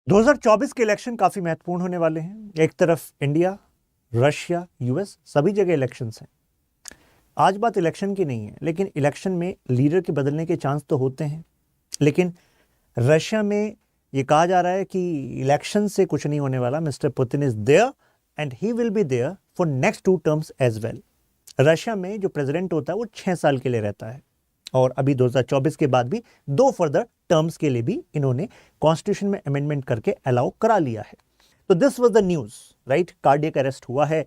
2024 के इलेक्शन काफी महत्वपूर्ण होने वाले हैं। एक तरफ इंडिया, रशिया, यूएस, सभी जगह इलेक्शंस हैं। आज बात इलेक्शन की नहीं है, लेकिन इलेक्शन में लीडर के बदलने के चांस तो होते हैं। लेकिन रशिया में ये कहा जा रहा है कि इलेक्शन से कुछ नहीं होने वाला। Mister Putin is there and he will be there for next 2 terms as well. Russia में जो प्रेसिडेंट होता है वो 6 साल के लिए रहता है, और अभी 2024 के बाद भी 2 फर्दर टर्म्स के लिए भी इन्होंने कॉन्स्टिट्यूशन में अमेंडमेंट करके अलाउ करा लिया है। तो this was the news, right. Cardiac arrest हुआ है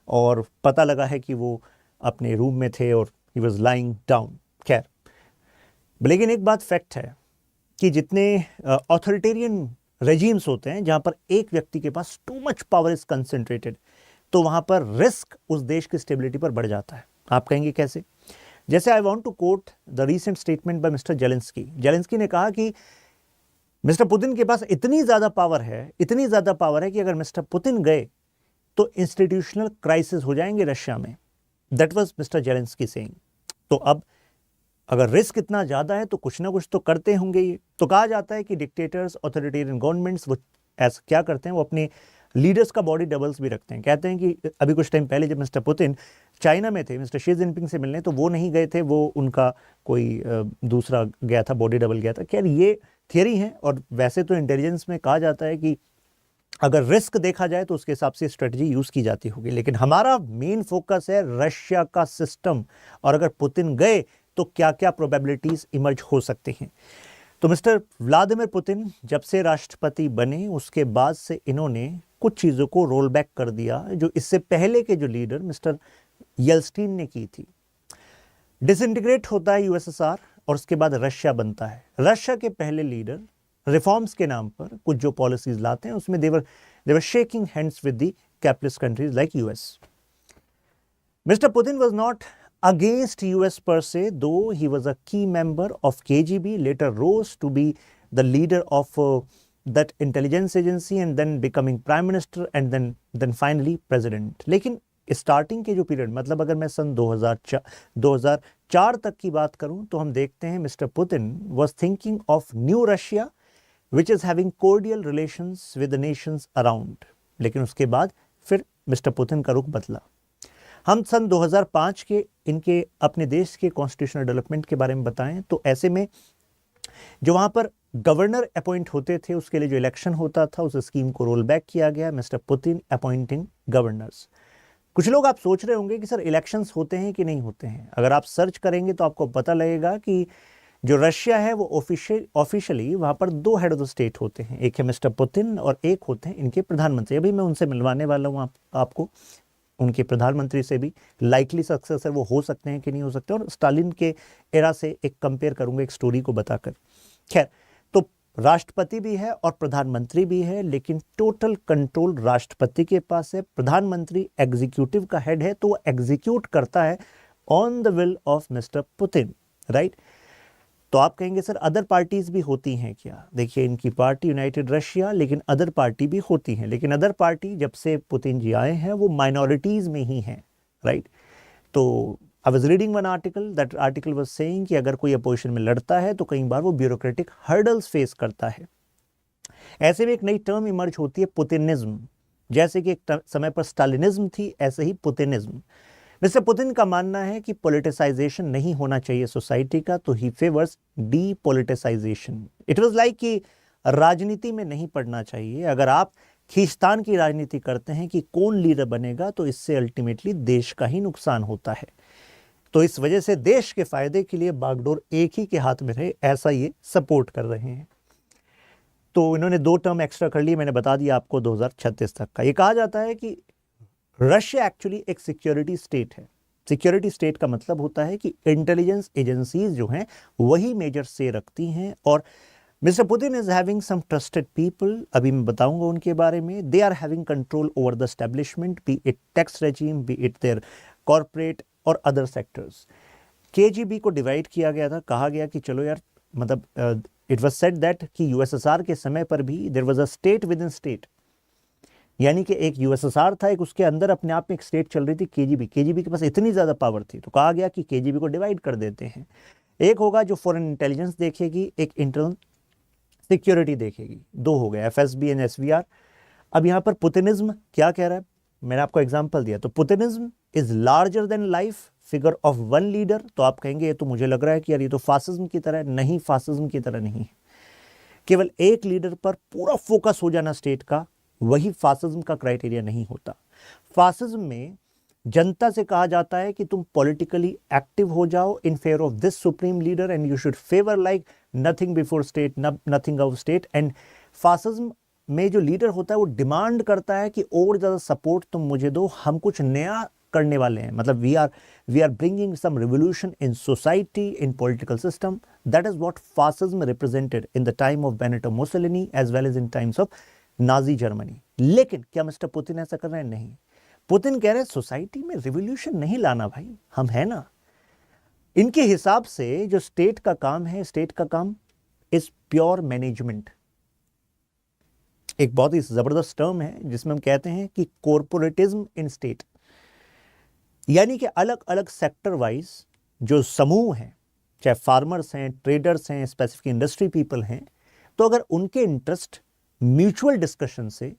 और पता लगा है कि वो अपने रूम में थे और ही वाज लाइंग डाउन। खैर, लेकिन एक बात फैक्ट है कि जितने ऑथोरिटेरियन रेजिम्स होते हैं जहां पर एक व्यक्ति के पास too much power is concentrated, तो वहां पर रिस्क उस देश की स्टेबिलिटी पर बढ़ जाता है। आप कहेंगे कैसे? जैसे I want to quote the recent statement by mister Zelensky. Zelensky ने कहा कि मिस्टर पुतिन के पास इतनी ज्यादा पावर है कि अगर मिस्टर पुतिन गए तो इंस्टीट्यूशनल क्राइसिस हो जाएंगे रशिया में। That was mister Zelensky saying. तो अब अगर रिस्क इतना ज्यादा है तो कुछ ना कुछ तो करते होंगे ये। तो कहा जाता है कि डिक्टेटर्स, ऑथोरिटेरियन गवर्नमेंट्स वो ऐसा क्या करते हैं, वो अपने लीडर्स का बॉडी डबल्स भी रखते हैं। कहते हैं कि अभी कुछ टाइम पहले जब मिस्टर पुतिन चाइना में थे मिस्टर शी जिनपिंग से मिलने, तो वो नहीं गए थे, वो उनका कोई दूसरा गया था, बॉडी डबल गया था। खैर, ये थियरी है, और वैसे तो इंटेलिजेंस में कहा जाता है कि अगर रिस्क देखा जाए तो उसके हिसाब से स्ट्रेटजी यूज की जाती होगी। लेकिन हमारा मेन फोकस है रशिया का सिस्टम, और अगर पुतिन गए तो क्या क्या प्रोबेबिलिटीज इमर्ज हो सकती हैं। तो मिस्टर व्लादिमीर पुतिन जब से राष्ट्रपति बने उसके बाद से इन्होंने कुछ चीज़ों को रोल बैक कर दिया जो इससे पहले के जो लीडर मिस्टर येल्स्टीन ने की थी। डिसइंटीग्रेट होता है यूएसएसआर और उसके बाद रशिया बनता है। रशिया के पहले लीडर रिफॉर्म्स के नाम पर कुछ जो पॉलिसीज लाते हैं उसमें they're shaking hands with the capitalist countries like US. Mr. Putin was not against US per se, though he was a key member of KGB, later rose to be the leader of that intelligence agency and then becoming prime minister and then finally president. लेकिन starting के जो period, मतलब अगर मैं सन 2004 तक की बात करूं तो हम देखते हैं mister Putin was thinking of new Russia which is having cordial relations with the nations around. लेकिन उसके बाद फिर मिस्टर पुतिन का रुख बदला। हम सन 2005 के इनके अपने देश के कॉन्स्टिट्यूशनल डेवलपमेंट के बारे में बताएं तो ऐसे में जो वहां पर गवर्नर अपॉइंट होते थे उसके लिए जो इलेक्शन होता था उस स्कीम को रोल बैक किया गया, मिस्टर पुतिन अपॉइंटिंग गवर्नर्स। कुछ लोग आप सोच रहे होंगे कि सर इलेक्शंस होते हैं कि नहीं होते हैं। अगर आप सर्च करेंगे तो आपको पता लगेगा कि जो रशिया है वो ऑफिशियली वहां पर 2 हेड ऑफ द स्टेट होते हैं, एक है मिस्टर पुतिन और एक होते हैं इनके प्रधानमंत्री। अभी मैं उनसे मिलवाने वाला हूँ आपको उनके प्रधानमंत्री से भी। लाइकली सक्सेसर वो हो सकते हैं कि नहीं हो सकते, और स्टालिन के एरा से एक कंपेयर करूंगा एक स्टोरी को बताकर। खैर, तो राष्ट्रपति भी है और प्रधानमंत्री भी है, लेकिन टोटल कंट्रोल राष्ट्रपति के पास है। प्रधानमंत्री एग्जीक्यूटिव का हेड है, तो वो एग्जीक्यूट करता है on the will of mister Putin, right. तो आप कहेंगे सर अदर पार्टीज भी होती हैं क्या? देखिए, इनकी पार्टी यूनाइटेड रशिया, लेकिन अदर पार्टी भी होती हैं। लेकिन अदर पार्टी जब से पुतिन जी आए हैं वो माइनॉरिटीज में ही हैं, राइट। तो I was reading one article, that article was saying कि अगर कोई अपोजिशन में लड़ता है तो कई बार वो ब्यूरोक्रेटिक हर्डल्स फेस करता है। ऐसे में एक नई टर्म इमर्ज होती है पुतिनिज्म। जैसे कि एक समय पर स्टालिनिज्म थी, ऐसे ही पुतिनिज्म। मिस्टर पुतिन का मानना है कि पॉलिटिसाइजेशन नहीं होना चाहिए सोसाइटी का, तो ही फेवर्स डीपॉलिटिसाइजेशन। इट वाज लाइक कि राजनीति में नहीं पड़ना चाहिए। अगर आप खींचतान की राजनीति करते हैं कि कौन लीडर बनेगा तो इससे अल्टीमेटली देश का ही नुकसान होता है। तो इस वजह से देश के फायदे के लिए बागडोर एक ही के हाथ में रहे, ऐसा ये सपोर्ट कर रहे हैं। तो इन्होंने 2 टर्म एक्स्ट्रा कर लिए, मैंने बता दिया आपको 2036 तक का। ये कहा जाता है कि रशिया एक्चुअली एक सिक्योरिटी स्टेट है। सिक्योरिटी स्टेट का मतलब होता है कि इंटेलिजेंस एजेंसीज जो हैं वही मेजर से रखती हैं, और mister Putin is having some trusted people, अभी मैं बताऊंगा उनके बारे में। They are having control over the establishment, be it tax regime, be it their corporate और अदर सेक्टर्स। केजीबी को डिवाइड किया गया था, कहा गया कि चलो यार, मतलब इट वाज सेड दैट कि यूएसएसआर के समय पर भी there was a state within state, यानी कि एक यूएसएसआर था, एक उसके अंदर अपने आप में एक स्टेट चल रही थी केजीबी। केजीबी के पास इतनी ज्यादा पावर थी तो कहा गया कि केजीबी को डिवाइड कर देते हैं। एक होगा जो फॉरेन इंटेलिजेंस देखेगी, एक इंटरनल सिक्योरिटी देखेगी। दो हो गए, एफएसबी एंड एसवीआर। अब यहाँ पर पुतिनिज्म क्या कह रहा है, मैंने आपको एग्जांपल दिया। तो Putinism is larger than life figure of one leader. तो आप कहेंगे ये तो मुझे लग रहा है कि यार ये तो फासिज्म की तरह है। नहीं, फासिज्म की तरह नहीं है। केवल एक लीडर पर पूरा फोकस हो जाना स्टेट का, वही फासिज्म का क्राइटेरिया नहीं होता। फासिज्म में जनता से कहा जाता है कि तुम पॉलिटिकली एक्टिव हो जाओ in favour of this supreme leader and you should favour like nothing before state, nothing of state. And fascism में जो लीडर होता है वो डिमांड करता है कि और ज़्यादा सपोर्ट तुम मुझे दो, हम कुछ नया करने वाले हैं। मतलब we are bringing some revolution in society, in political system. That is what fascism represented in the time of Benito Mussolini as well as in times of Nazi Germany. लेकिन क्या मिस्टर पुतिन ऐसा कर रहे हैं? नहीं। Putin कह रहे हैं सोसाइटी में रिवोल्यूशन नहीं लाना भाई, हम है ना। इनके हिसाब से जो स्टेट का काम है, स्टेट का काम इज प्योर मैनेजमेंट। एक बहुत ही जबरदस्त टर्म है जिसमें हम कहते हैं कि कॉर्पोरेटिज्म इन स्टेट, यानी कि अलग अलग सेक्टर वाइज जो समूह हैं, चाहे फार्मर्स हैं, ट्रेडर्स हैं, स्पेसिफिक इंडस्ट्री पीपल हैं, तो अगर उनके इंटरेस्ट म्यूचुअल डिस्कशन से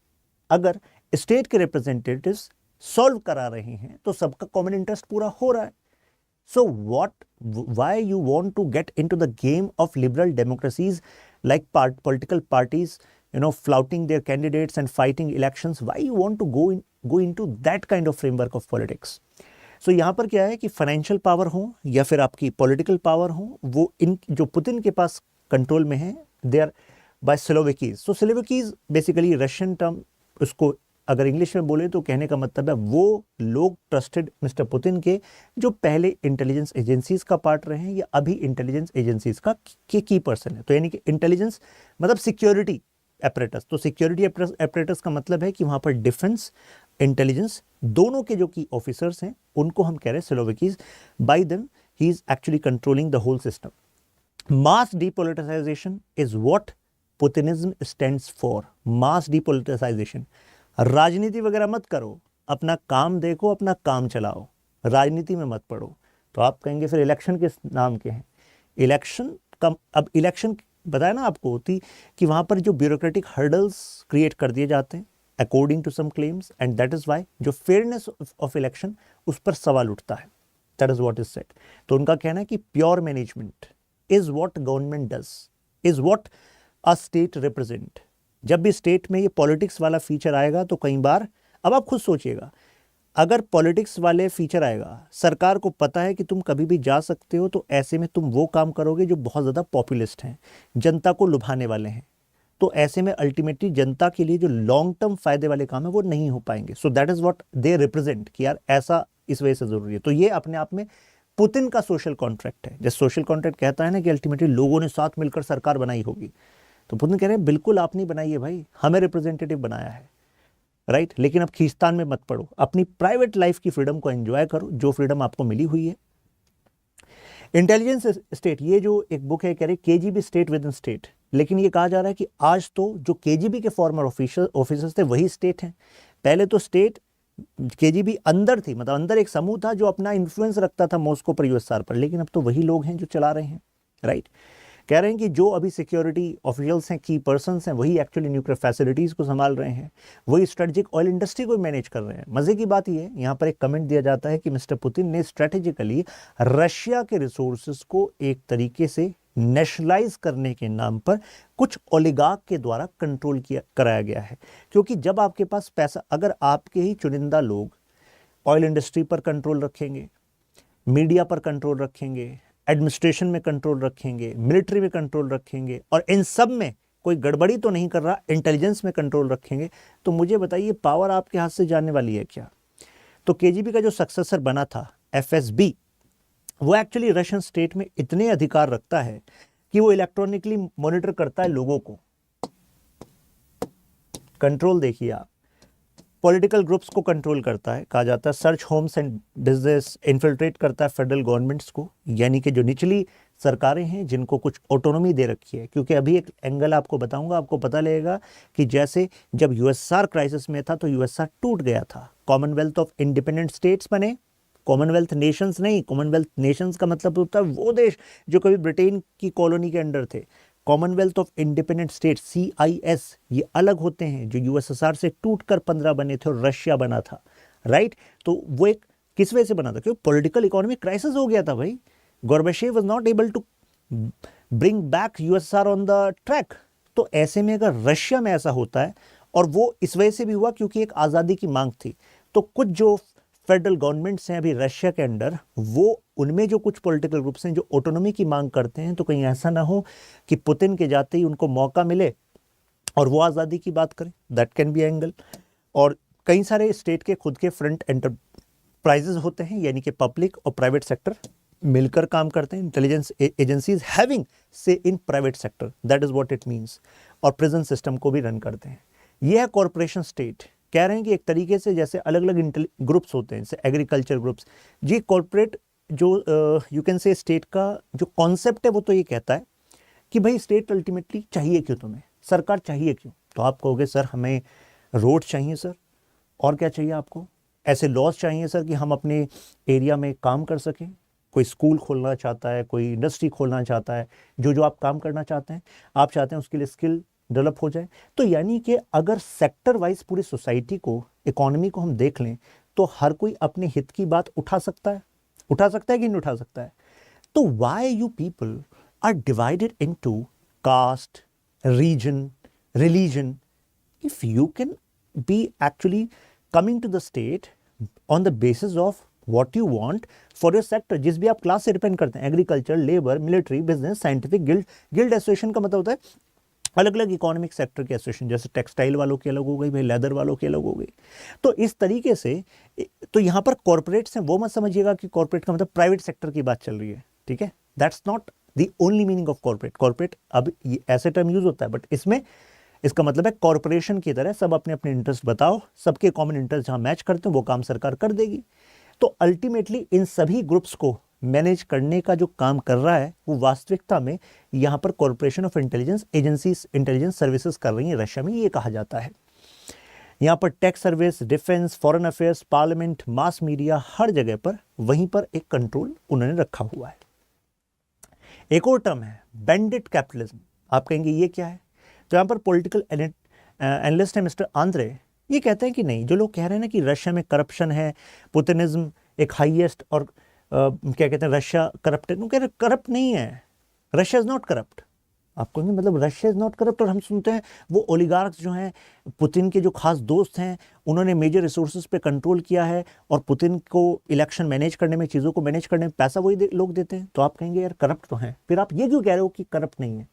अगर स्टेट के रिप्रेजेंटेटिव्स सॉल्व करा रहे हैं तो सबका कॉमन इंटरेस्ट पूरा हो रहा है। So why you want to get in to the game of liberal democracies like political parties flouting their candidates and fighting elections? Why you want to go into that kind of framework of politics? So यहाँ पर क्या है कि financial power हो या फिर आपकी political power हो, वो इन जो पुतिन के पास कंट्रोल में है, they are by silovikis. So silovikis basically Russian term, उसको अगर इंग्लिश में बोले तो कहने का मतलब है वो लोग ट्रस्टेड मिस्टर पुतिन के जो पहले इंटेलिजेंस एजेंसीज का पार्ट रहे हैं या अभी इंटेलिजेंस एजेंसीज का की पर्सन है। तो यानी कि इंटेलिजेंस मतलब सिक्योरिटी एपरेटस। तो सिक्योरिटी एपरेटस का मतलब है कि वहां पर डिफेंस, इंटेलिजेंस दोनों के जो की ऑफिसर्स हैं उनको हम कह रहे हैं silovikis. By them he is actually controlling the whole system. Mass depoliticization is what Putinism stands for. Mass depoliticization, राजनीति वगैरह मत करो, अपना काम देखो, अपना काम चलाओ, राजनीति में मत पड़ो। तो आप कहेंगे फिर इलेक्शन किस नाम के हैं? इलेक्शन का, अब इलेक्शन बताया ना आपको होती कि वहां पर जो ब्यूरोक्रेटिक हर्डल्स क्रिएट कर दिए जाते हैं according to some claims, and that is why जो फेयरनेस ऑफ इलेक्शन उस पर सवाल उठता है। That is what is said. तो उनका कहना है कि pure management is what government does, is what a state represent. जब भी स्टेट में ये पॉलिटिक्स वाला फीचर आएगा तो कई बार, अब आप खुद सोचिएगा, अगर पॉलिटिक्स वाले फीचर आएगा, सरकार को पता है कि तुम कभी भी जा सकते हो, तो ऐसे में तुम वो काम करोगे जो बहुत ज़्यादा पॉपुलिस्ट हैं, जनता को लुभाने वाले हैं। तो ऐसे में अल्टीमेटली जनता के लिए जो लॉन्ग टर्म फायदे वाले काम है वो नहीं हो पाएंगे। So that is what they represent कि यार ऐसा इस वजह से जरूरी है। तो ये अपने आप में पुतिन का सोशल कॉन्ट्रैक्ट है। जैसे सोशल कॉन्ट्रैक्ट कहता है ना कि अल्टीमेटली लोगों ने साथ मिलकर सरकार बनाई होगी, तो पुतिन कह रहे हैं बिल्कुल आप नहीं बनाई है भाई, हमें रिप्रेजेंटेटिव बनाया है, राइट। लेकिन अब खींचतान में मत पड़ो, अपनी प्राइवेट लाइफ की फ्रीडम को एंजॉय करो, जो फ्रीडम आपको मिली हुई है। इंटेलिजेंस स्टेट, ये जो एक बुक है कह रही KGB state within state, लेकिन ये कहा जा रहा है कि आज तो जो केजीबी के फॉर्मर ऑफिसर्स थे वही स्टेट हैं। पहले तो स्टेट केजीबी अंदर थी, मतलब अंदर एक समूह था जो अपना इन्फ्लुएंस रखता था मॉस्को पर, यूएसआर पर, लेकिन अब तो वही लोग हैं जो चला रहे हैं, राइट। कह रहे हैं कि जो अभी सिक्योरिटी ऑफिशियल्स हैं, की पर्सन्स हैं, वही एक्चुअली न्यूक्लियर फैसिलिटीज़ को संभाल रहे हैं, वही स्ट्रेटेजिक ऑयल इंडस्ट्री को मैनेज कर रहे हैं। मज़े की बात ये है, यहाँ पर एक कमेंट दिया जाता है कि मिस्टर पुतिन ने स्ट्रेटेजिकली रशिया के रिसोर्सेज को एक तरीके से नेशनलाइज करने के नाम पर कुछ ओलिगार्क के द्वारा कंट्रोल कराया गया है। क्योंकि जब आपके पास पैसा, अगर आपके ही चुनिंदा लोग ऑयल इंडस्ट्री पर कंट्रोल रखेंगे, मीडिया पर कंट्रोल रखेंगे, एडमिनिस्ट्रेशन में कंट्रोल रखेंगे, मिलिट्री में कंट्रोल रखेंगे, और इन सब में कोई गड़बड़ी तो नहीं कर रहा, इंटेलिजेंस में कंट्रोल रखेंगे, तो मुझे बताइए पावर आपके हाथ से जाने वाली है क्या? तो केजीबी का जो सक्सेसर बना था एफएसबी, वो एक्चुअली रशियन स्टेट में इतने अधिकार रखता है कि वो इलेक्ट्रॉनिकली मॉनिटर करता है लोगों को। कंट्रोल देखिए आप, पॉलिटिकल ग्रुप्स को कंट्रोल करता है, कहा जाता है search homes and business, infiltrate करता है फेडरल गवर्नमेंट्स को, यानी कि जो निचली सरकारें हैं जिनको कुछ ऑटोनॉमी दे रखी है। क्योंकि अभी एक एंगल आपको बताऊंगा, आपको पता लगेगा कि जैसे जब यूएसआर क्राइसिस में था तो यूएसआर टूट गया था, कॉमनवेल्थ ऑफ इंडिपेंडेंट स्टेट्स बने, कॉमनवेल्थ नेशंस नहीं। कॉमनवेल्थ नेशंस का मतलब होता है वो देश जो कभी ब्रिटेन की कॉलोनी के अंडर थे। Commonwealth of independent state CIS, ये अलग होते हैं, जो USSR से टूटकर 15 बने थे और रशिया बना था, राइट। तो वो एक किस वजह से बना था? क्योंकि पॉलिटिकल इकोनॉमिक क्राइसिस हो गया था भाई। Gorbachev was not able to bring back USSR on the track. तो ऐसे में अगर रशिया में ऐसा होता है, और वो इस वजह से भी हुआ क्योंकि एक आज़ादी की मांग थी, तो कुछ जो फेडरल गवर्नमेंट्स हैं अभी रशिया के अंडर, वो उनमें जो कुछ पॉलिटिकल ग्रुप्स हैं जो ऑटोनॉमी की मांग करते हैं, तो कहीं ऐसा ना हो कि पुतिन के जाते ही उनको मौका मिले और वो आज़ादी की बात करें। That can be angle. और कई सारे स्टेट के खुद के फ्रंट एंटरप्राइजेज होते हैं, यानी कि पब्लिक और प्राइवेट सेक्टर मिलकर काम करते हैं। इंटेलिजेंस एजेंसीज हैविंग से in private sector, that is what it means. और प्रिजन सिस्टम को भी रन करते हैं। यह है कॉरपोरेशन स्टेट। कह रहे हैं कि एक तरीके से जैसे अलग अलग ग्रुप्स होते हैं, जैसे एग्रीकल्चर ग्रुप्स, जी कॉरपोरेट जो यू कैन से स्टेट का जो कॉन्सेप्ट है वो तो ये कहता है कि भाई स्टेट अल्टीमेटली चाहिए क्यों, तुम्हें सरकार चाहिए क्यों? तो आप कहोगे सर हमें रोड चाहिए सर, और क्या चाहिए आपको? ऐसे लॉज चाहिए सर कि हम अपने एरिया में काम कर सकें। कोई स्कूल खोलना चाहता है, कोई इंडस्ट्री खोलना चाहता है, जो आप काम करना चाहते हैं, आप चाहते हैं उसके लिए स्किल डेवलप हो जाए। तो यानी कि अगर सेक्टर वाइज पूरी सोसाइटी को, इकोनॉमी को हम देख लें, तो हर कोई अपने हित की बात उठा सकता है कि नहीं उठा सकता है? तो why you people are divided into caste, region, religion, if you can be actually coming to the state on the basis of what you want for your sector, जिस भी आप क्लास से डिपेंड करते हैं, agriculture, labour, military, business, scientific, guild association का मतलब होता है अलग अलग इकोनॉमिक सेक्टर के एसोसिएशन, जैसे टेक्सटाइल वालों की अलग हो गई भाई, लेदर वालों की अलग हो गई। तो इस तरीके से, तो यहाँ पर कॉर्पोरेट्स हैं, वो मत समझिएगा कि कॉर्पोरेट का मतलब प्राइवेट सेक्टर की बात चल रही है, ठीक है? That's not the only meaning of corporate. Corporate अब ऐसे टर्म यूज होता है, बट इसमें इसका मतलब है कॉरपोरेशन की तरह सब अपने अपने इंटरेस्ट बताओ, सबके कॉमन इंटरेस्ट जहां मैच करते हैं वो काम सरकार कर देगी। तो अल्टीमेटली इन सभी ग्रुप्स को मैनेज करने का जो काम कर रहा है वो वास्तविकता में यहां पर corporation of intelligence agencies, intelligence services कर रही है रशिया में, ये कहा जाता है। यहां पर tax service, defence, foreign affairs, parliament, mass media, हर जगह पर वहीं पर एक कंट्रोल उन्होंने रखा हुआ है। एक और टर्म है बैंडिट कैपिटलिज्म। आप कहेंगे ये क्या है? तो यहाँ पर पॉलिटिकल एनालिस्ट है मिस्टर आंद्रे, ये कहते हैं कि नहीं, जो लोग कह रहे हैं ना कि रशिया में करप्शन है, पुतिनिज्म एक हाईएस्ट, और क्या कहते हैं रशिया करप्ट है, कह रहे करप्ट नहीं है, रशिया इज नॉट करप्ट। आप कहेंगे मतलब रशिया इज नॉट करप्ट, और हम सुनते हैं वो ओलिगार्क्स जो हैं, पुतिन के जो खास दोस्त हैं, उन्होंने मेजर रिसोर्सेज पे कंट्रोल किया है, और पुतिन को इलेक्शन मैनेज करने में, चीज़ों को मैनेज करने में पैसा वही लोग देते हैं। तो आप कहेंगे यार करप्ट तो हैं, फिर आप ये क्यों कह रहे हो कि करप्ट नहीं है?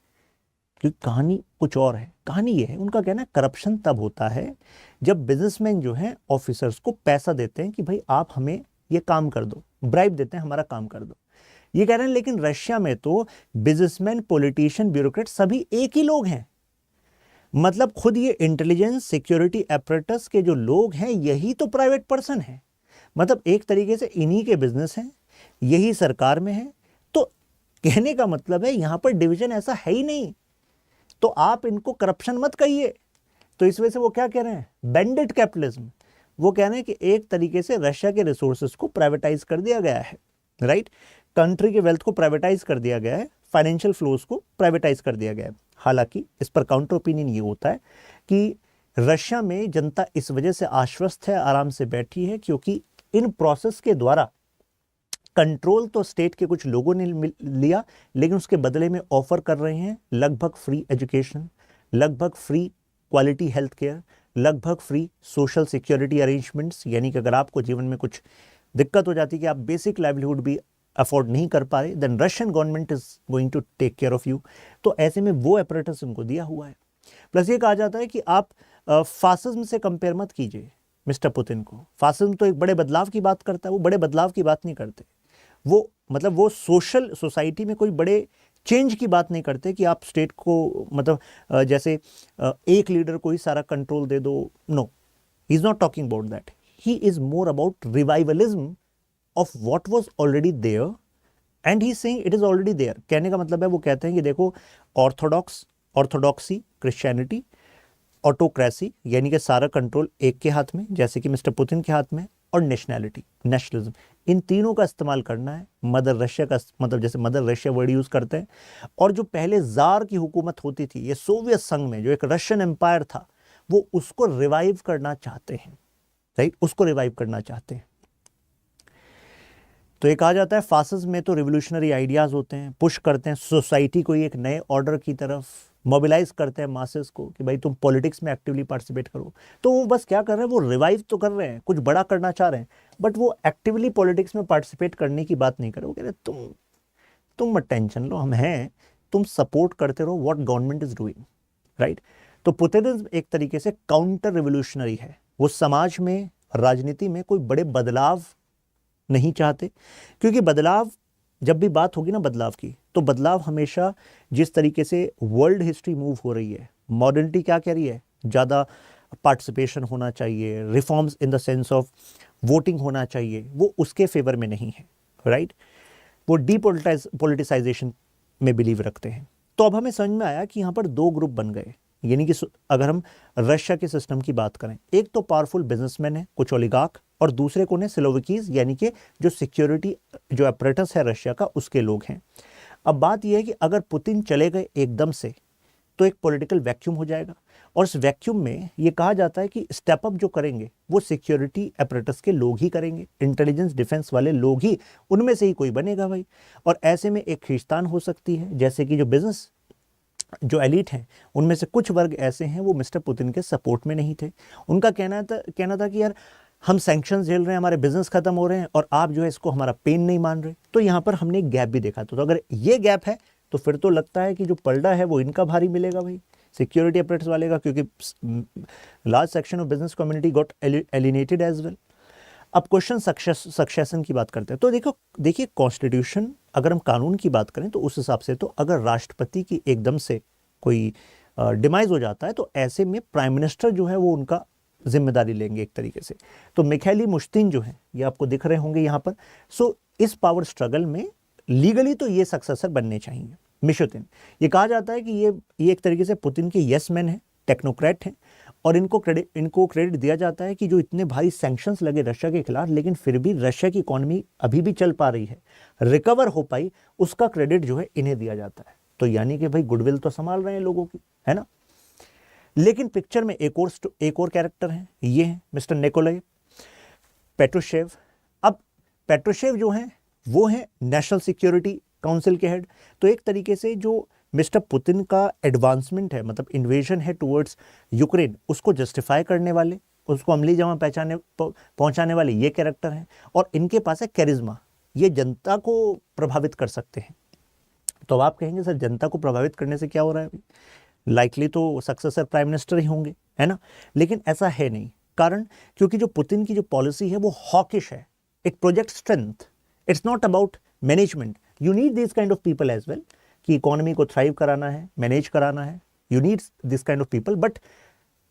क्योंकि कहानी कुछ और है। कहानी ये है, उनका कहना है करप्शन तब होता है जब बिजनेसमैन जो हैं ऑफिसर्स को पैसा देते हैं कि भाई आप हमें ये काम कर दो, ब्राइब देते हैं, हमारा काम कर दो, ये कह रहे हैं। लेकिन रशिया में तो बिजनेसमैन, पॉलिटिशियन, ब्यूरोक्रेट सभी एक ही लोग हैं। मतलब खुद ये इंटेलिजेंस सिक्योरिटी एपरेटस के जो लोग हैं यही तो प्राइवेट पर्सन है। मतलब एक तरीके से इन्हीं के बिजनेस हैं, यही सरकार में है। तो कहने का मतलब है यहां पर डिवीजन ऐसा है ही नहीं, तो आप इनको करप्शन मत कहिए। तो इस वजह से वो क्या कह रहे हैं? Bandit capitalism. वो कह रहे हैं कि एक तरीके से रशिया के रिसोर्सेज को प्राइवेटाइज कर दिया गया है, राइट? कंट्री के वेल्थ को प्राइवेटाइज कर दिया गया है, फाइनेंशियल फ्लोज को प्राइवेटाइज कर दिया गया है। हालांकि इस पर काउंटर ओपिनियन ये होता है कि रशिया में जनता इस वजह से आश्वस्त है, आराम से बैठी है, क्योंकि इन प्रोसेस के द्वारा कंट्रोल तो स्टेट के कुछ लोगों ने लिया, लेकिन उसके बदले में ऑफर कर रहे हैं लगभग फ्री एजुकेशन, लगभग फ्री क्वालिटी हेल्थ केयर, लगभग फ्री सोशल सिक्योरिटी अरेंजमेंट्स। यानी कि अगर आपको जीवन में कुछ दिक्कत हो जाती है कि आप बेसिक लाइवलीहुड भी अफोर्ड नहीं कर पा रहे, then Russian government is going to take care of you. तो ऐसे में वो अपरेटस उनको दिया हुआ है। प्लस ये कहा जाता है कि आप फासिज्म से कंपेयर मत कीजिए मिस्टर पुतिन को। फासिज्म तो एक बड़े बदलाव की बात करता है, वो बड़े बदलाव की बात नहीं करते। वो मतलब वो सोशल सोसाइटी में कोई बड़े चेंज की बात नहीं करते कि आप स्टेट को मतलब जैसे एक लीडर को ही सारा कंट्रोल दे दो। No, he is not talking about that. He is more about revivalism of what was already there, and he is saying it is already there. कहने का मतलब है वो कहते हैं कि देखो ऑर्थोडॉक्सी, क्रिश्चियनिटी, ऑटोक्रेसी, यानी कि सारा कंट्रोल एक के हाथ में, जैसे कि मिस्टर पुतिन के हाथ में, और नेशनैलिटी, नेशनलिज्म, इन तीनों का इस्तेमाल करना है। मदर रशिया का, मतलब जैसे मदर रशिया वर्ड यूज़ करते हैं। और जो पहले जार की हुकूमत होती थी, ये सोवियत संघ में जो एक रशियन एम्पायर था, वो उसको रिवाइव करना चाहते हैं, राइट, उसको रिवाइव करना चाहते हैं। तो एक आ जाता है फासिज्म में तो रिवोल्यूशनरी आइडियाज़ होते हैं, पुश करते हैं सोसाइटी को एक नए ऑर्डर की तरफ, मोबिलाइज करते हैं मासेस को कि भाई तुम पॉलिटिक्स में एक्टिवली पार्टिसिपेट करो। तो वो बस क्या कर रहे हैं, वो रिवाइव तो कर रहे हैं, कुछ बड़ा करना चाह रहे हैं, बट वो एक्टिवली पॉलिटिक्स में पार्टिसिपेट करने की बात नहीं कर रहे। वो कह रहे तुम मत टेंशन लो, हम हैं, तुम सपोर्ट करते रहो what government is doing, right. तो पुतिनिज्म एक तरीके से काउंटर रिवोल्यूशनरी है। वो समाज में, राजनीति में कोई बड़े बदलाव नहीं चाहते, क्योंकि बदलाव, जब भी बात होगी ना बदलाव की, तो बदलाव हमेशा, जिस तरीके से वर्ल्ड हिस्ट्री मूव हो रही है, मॉडर्निटी क्या कह रही है, ज़्यादा पार्टिसिपेशन होना चाहिए, reforms in the sense of voting होना चाहिए, वो उसके फेवर में नहीं है, राइट। वो डीपोलिटिसाइजेशन में बिलीव रखते हैं। तो अब हमें समझ में आया कि यहाँ पर दो ग्रुप बन गए। यानी कि अगर हम रशिया के सिस्टम की बात करें, एक तो पावरफुल बिजनेसमैन है, कुछ ओलिगार्क, और दूसरे को ने सिलोविकीज, यानी कि जो सिक्योरिटी, जो अपरेटस है रशिया का, उसके लोग हैं। अब बात यह है कि अगर पुतिन चले गए एकदम से, तो एक पॉलिटिकल वैक्यूम हो जाएगा, और इस वैक्यूम में ये कहा जाता है कि स्टेप अप जो करेंगे वो सिक्योरिटी अपरेटस के लोग ही करेंगे, इंटेलिजेंस डिफेंस वाले लोग ही, उनमें से ही कोई बनेगा भाई। और ऐसे में एक खींचतान हो सकती है, जैसे कि जो बिजनेस, जो एलिट हैं, उनमें से कुछ वर्ग ऐसे हैं वो मिस्टर पुतिन के सपोर्ट में नहीं थे। उनका कहना था कि यार हम सैंक्शंस झेल रहे हैं, हमारे बिजनेस खत्म हो रहे हैं, और आप जो है इसको हमारा पेन नहीं मान रहे। तो यहाँ पर हमने एक गैप भी देखा। तो अगर ये गैप है तो फिर तो लगता है कि जो पलड़ा है वो इनका भारी मिलेगा भाई, सिक्योरिटी अपरेट्स वाले का, क्योंकि large section of business community got alienated as well. अब क्वेश्चन सक्सेशन की बात करते हैं। तो देखिए कॉन्स्टिट्यूशन, अगर हम कानून की बात करें तो उस हिसाब से, तो अगर राष्ट्रपति की एकदम से कोई डिमाइज हो जाता है, तो ऐसे में प्राइम मिनिस्टर जो है वो उनका जिम्मेदारी लेंगे एक तरीके से। तो मिखाइल मुश्तिन जो है, ये आपको दिख रहे होंगे यहाँ पर। सो इस पावर स्ट्रगल में लीगली तो ये सक्सेसर बनने चाहिए मिशुतिन। ये कहा जाता है कि ये एक तरीके से पुतिन के यस मैन है, टेक्नोक्रेट हैं, और इनको क्रेडिट दिया जाता है कि जो इतने भारी सैंक्शंस लगे रशिया के खिलाफ, लेकिन फिर भी रशिया की इकोनॉमी अभी भी चल पा रही है, रिकवर हो पाई, उसका क्रेडिट जो है इन्हें दिया जाता है। तो यानी कि भाई गुडविल तो संभाल रहे हैं लोगों की, है ना। लेकिन पिक्चर में एक और कैरेक्टर है, ये है मिस्टर निकोलाई पेट्रुशेव। अब पेट्रुशेव जो हैं वो हैं नेशनल सिक्योरिटी काउंसिल के हेड। तो एक तरीके से जो मिस्टर पुतिन का एडवांसमेंट है, मतलब इन्वेजन है टुवर्ड्स यूक्रेन, उसको जस्टिफाई करने वाले, उसको अमली जमा पहुंचाने वाले ये कैरेक्टर हैं। और इनके पास है कैरिज्मा, ये जनता को प्रभावित कर सकते हैं। तो अब आप कहेंगे सर जनता को प्रभावित करने से क्या हो रहा है भाई, लाइकली तो सक्सेसर प्राइम मिनिस्टर ही होंगे, है ना। लेकिन ऐसा है नहीं, कारण क्योंकि जो पुतिन की जो पॉलिसी है वो हॉकिश है, it project strength, it's not about management. You need this kind of people as well, कि इकोनॉमी को थ्राइव कराना है, मैनेज कराना है, you need this kind of people. But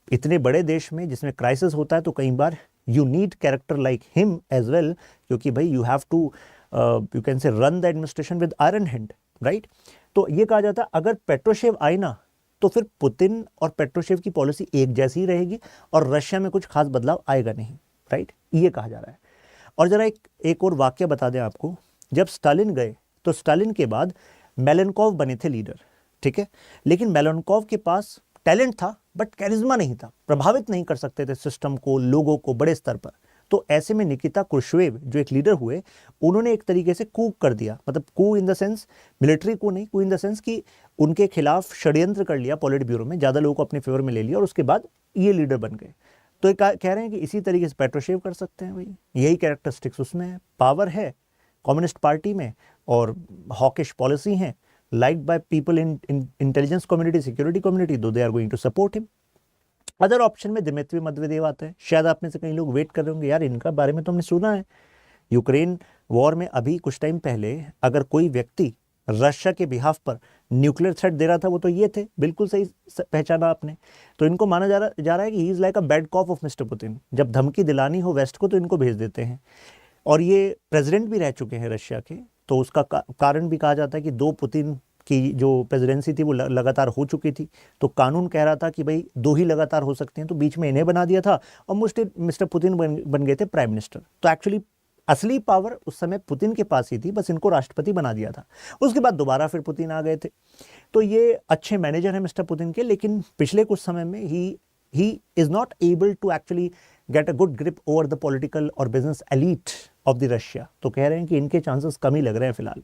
इतने बड़े देश में जिसमें क्राइसिस होता है, तो कई बार you need character like him as well, क्योंकि भाई you have to you can say run the administration with iron hand, right. तो ये कहा जाता है अगर पेट्रोशेव आए ना, तो फिर पुतिन और पेट्रोशेव की पॉलिसी एक जैसी ही रहेगी और रशिया में कुछ खास बदलाव आएगा नहीं, राइट, ये कहा जा रहा है। और जरा एक और वाक्य बता दें आपको, जब स्टालिन गए तो स्टालिन के बाद मेलेनकोव बने थे लीडर, ठीक है, लेकिन मेलेनकोव के पास टैलेंट था बट कैरिज्मा नहीं था, प्रभावित नहीं कर सकते थे सिस्टम को, लोगों को बड़े स्तर पर। तो ऐसे में निकिता क्रुश्चेव जो एक लीडर हुए, उन्होंने एक तरीके से कू कर दिया, मतलब coup in the sense military coup नहीं, कू इन द सेंस कि उनके खिलाफ षड्यंत्र कर लिया पॉलिट ब्यूरो में, ज़्यादा लोगों को अपने फेवर में ले लिया और उसके बाद ये लीडर बन गए। तो कह रहे हैं कि इसी तरीके से पेट्रोशेव कर सकते हैं भाई, यही कैरेक्टरिस्टिक्स उसमें है, पावर है कम्युनिस्ट पार्टी में और हॉकिश पॉलिसी है, liked by people in intelligence community, security community, though they are going to support him. Other option में दिमित्री मेदवेदेव आते हैं। शायद आप में से कई लोग वेट कर रहे होंगे, यार इनका बारे में तो हमने सुना है, यूक्रेन वॉर में अभी कुछ टाइम पहले अगर कोई व्यक्ति रशिया के बिहाफ पर न्यूक्लियर थ्रेट दे रहा था वो तो ये थे, बिल्कुल सही पहचाना आपने। तो इनको माना जा रहा है कि he is like a bad cop of mister Putin, जब धमकी दिलानी हो वेस्ट को तो इनको भेज देते हैं। और ये प्रेसिडेंट भी रह चुके हैं रशिया के, तो उसका कारण भी कहा जाता है कि दो पुतिन कि जो प्रेसिडेंसी थी वो लगातार हो चुकी थी, तो कानून कह रहा था कि भाई 2 ही लगातार हो सकते हैं, तो बीच में इन्हें बना दिया था और मिस्टर पुतिन बन गए थे प्राइम मिनिस्टर। तो एक्चुअली असली पावर उस समय पुतिन के पास ही थी, बस इनको राष्ट्रपति बना दिया था। उसके बाद दोबारा फिर पुतिन आ गए थे। तो ये अच्छे मैनेजर हैं मिस्टर पुतिन के, लेकिन पिछले कुछ समय में he is not able to actually get a good grip over the political और business elite of the Russia. तो कह रहे हैं कि इनके चांसेस कम ही लग रहे हैं फिलहाल।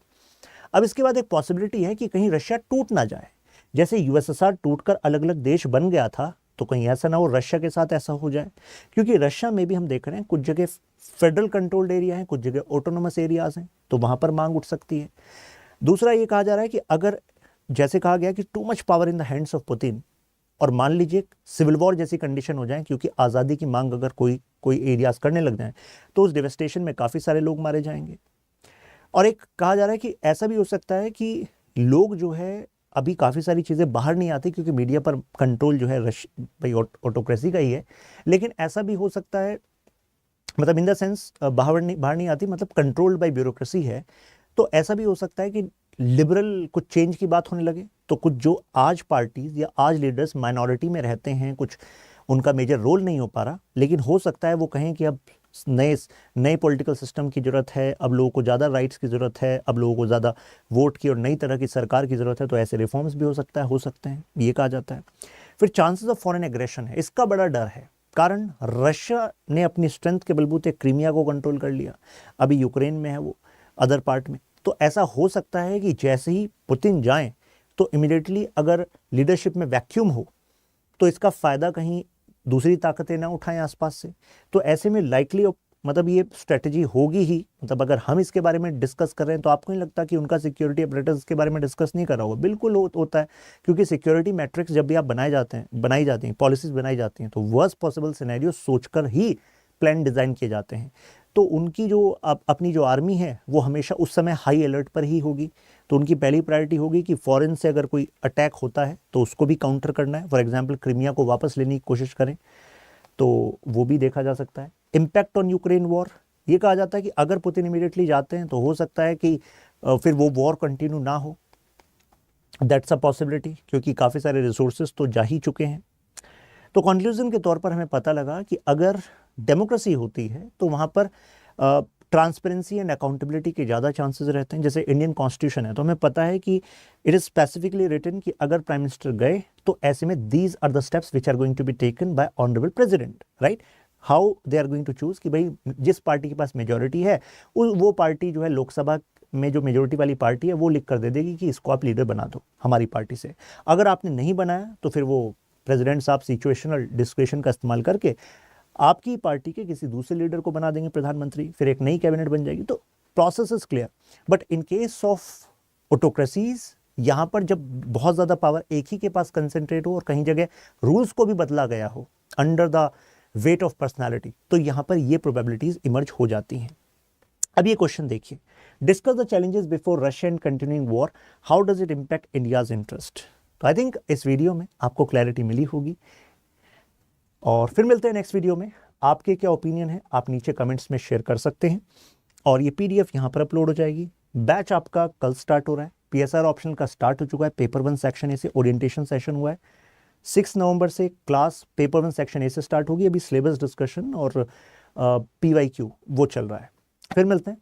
अब इसके बाद एक पॉसिबिलिटी है कि कहीं रशिया टूट ना जाए, जैसे यूएसएसआर टूटकर अलग अलग देश बन गया था, तो कहीं ऐसा ना हो रशिया के साथ ऐसा हो जाए, क्योंकि रशिया में भी हम देख रहे हैं कुछ जगह फेडरल कंट्रोल्ड एरिया है, कुछ जगह ऑटोनोमस एरियाज हैं, तो वहां पर मांग उठ सकती है। दूसरा ये कहा जा रहा है कि अगर जैसे कहा गया कि to much power in the hands of Putin, और मान लीजिए सिविल वॉर जैसी कंडीशन हो जाए, क्योंकि आज़ादी की मांग अगर कोई एरियाज करने लग जाए, तो उस डिवेस्टेशन में काफ़ी सारे लोग मारे जाएंगे। और एक कहा जा रहा है कि ऐसा भी हो सकता है कि लोग जो है अभी काफ़ी सारी चीज़ें बाहर नहीं आती, क्योंकि मीडिया पर कंट्रोल जो है भाई ऑटोक्रेसी का ही है, लेकिन ऐसा भी हो सकता है, मतलब इन द सेंस बाहर नहीं आती, मतलब कंट्रोल्ड बाय ब्यूरोक्रेसी है। तो ऐसा भी हो सकता है कि लिबरल कुछ चेंज की बात होने लगे, तो कुछ जो आज पार्टीज या आज लीडर्स माइनॉरिटी में रहते हैं, कुछ उनका मेजर रोल नहीं हो पा रहा, लेकिन हो सकता है वो कहें कि अब नए पॉलिटिकल सिस्टम की ज़रूरत है, अब लोगों को ज़्यादा राइट्स की ज़रूरत है, अब लोगों को ज़्यादा वोट की और नई तरह की सरकार की ज़रूरत है। तो ऐसे रिफॉर्म्स भी हो सकते हैं, ये कहा जाता है। फिर चांसेस ऑफ फॉरेन एग्रेशन है, इसका बड़ा डर है, कारण रशिया ने अपनी स्ट्रेंथ के बलबूते क्रीमिया को कंट्रोल कर लिया, अभी यूक्रेन में है वो, अदर पार्ट में। तो ऐसा हो सकता है कि जैसे ही पुतिन जाएं, तो इमिडिएटली अगर लीडरशिप में वैक्यूम हो, तो इसका फ़ायदा कहीं दूसरी ताकतें ना उठाएं आसपास से। तो ऐसे में लाइकली मतलब ये स्ट्रेटजी होगी ही। मतलब अगर हम इसके बारे में डिस्कस कर रहे हैं, तो आपको नहीं लगता कि उनका सिक्योरिटी अपरेटस के बारे में डिस्कस नहीं कर रहा होगा? बिल्कुल होता है, क्योंकि सिक्योरिटी मैट्रिक्स जब भी आप बनाई जाती हैं, पॉलिसीज बनाई जाती हैं, तो वर्स्ट पॉसिबल सिनेरियो सोचकर ही प्लान डिज़ाइन किए जाते हैं। तो उनकी जो अपनी जो आर्मी है वो हमेशा उस समय हाई अलर्ट पर ही होगी। तो उनकी पहली प्रायोरिटी होगी कि फॉरेन से अगर कोई अटैक होता है तो उसको भी काउंटर करना है। फॉर एग्जांपल क्रीमिया को वापस लेने की कोशिश करें, तो वो भी देखा जा सकता है। इम्पैक्ट ऑन यूक्रेन वॉर, ये कहा जाता है कि अगर पुतिन इमीडिएटली जाते हैं तो हो सकता है कि फिर वो वॉर कंटिन्यू ना हो। दैट्स अ पॉसिबिलिटी, क्योंकि काफ़ी सारे रिसोर्सेज तो जा ही चुके हैं। तो कंक्लूजन के तौर पर हमें पता लगा कि अगर डेमोक्रेसी होती है तो वहाँ पर ट्रांसपेरेंसी एंड अकाउंटेबिलिटी के ज़्यादा चांसेस रहते हैं। जैसे इंडियन कॉन्स्टिट्यूशन है, तो हमें पता है कि इट इज़ स्पेसिफिकली रिटन कि अगर प्राइम मिनिस्टर गए तो ऐसे में these are the steps which are going to be taken by honourable president, right. How they are going to choose कि भाई जिस पार्टी के पास मेजोरिटी है वो पार्टी जो है लोकसभा में जो मेजोरिटी वाली पार्टी है वो लिख कर दे देगी कि इसको आप लीडर बना दो हमारी पार्टी से। अगर आपने नहीं बनाया तो फिर वो प्रेसिडेंट साहब सिचुएशनल डिस्क्रिशन का इस्तेमाल करके आपकी पार्टी के किसी दूसरे लीडर को बना देंगे प्रधानमंत्री, फिर एक नई कैबिनेट बन जाएगी। तो process is clear. But in case of autocracies, यहाँ पर जब बहुत ज़्यादा पावर एक ही के पास कंसेंट्रेट हो और कहीं जगह रूल्स को भी बदला गया हो under the weight of personality, तो यहाँ पर ये प्रोबेबिलिटीज इमर्ज हो जाती हैं। अब ये क्वेश्चन देखिए, discuss the challenges before Russia and continuing war, how does it impact India's interest. तो आई थिंक इस वीडियो में आपको क्लैरिटी मिली होगी, और फिर मिलते हैं नेक्स्ट वीडियो में। आपके क्या ओपिनियन है आप नीचे कमेंट्स में शेयर कर सकते हैं, और ये पीडीएफ यहाँ पर अपलोड हो जाएगी। बैच आपका कल स्टार्ट हो रहा है, पीएसआर ऑप्शन का स्टार्ट हो चुका है, पेपर 1 सेक्शन ए से ओरिएंटेशन सेशन हुआ है। 6 नवंबर से क्लास पेपर 1 सेक्शन ए से स्टार्ट होगी। अभी सिलेबस डिस्कशन और पीवाईक्यू वो चल रहा है। फिर मिलते हैं।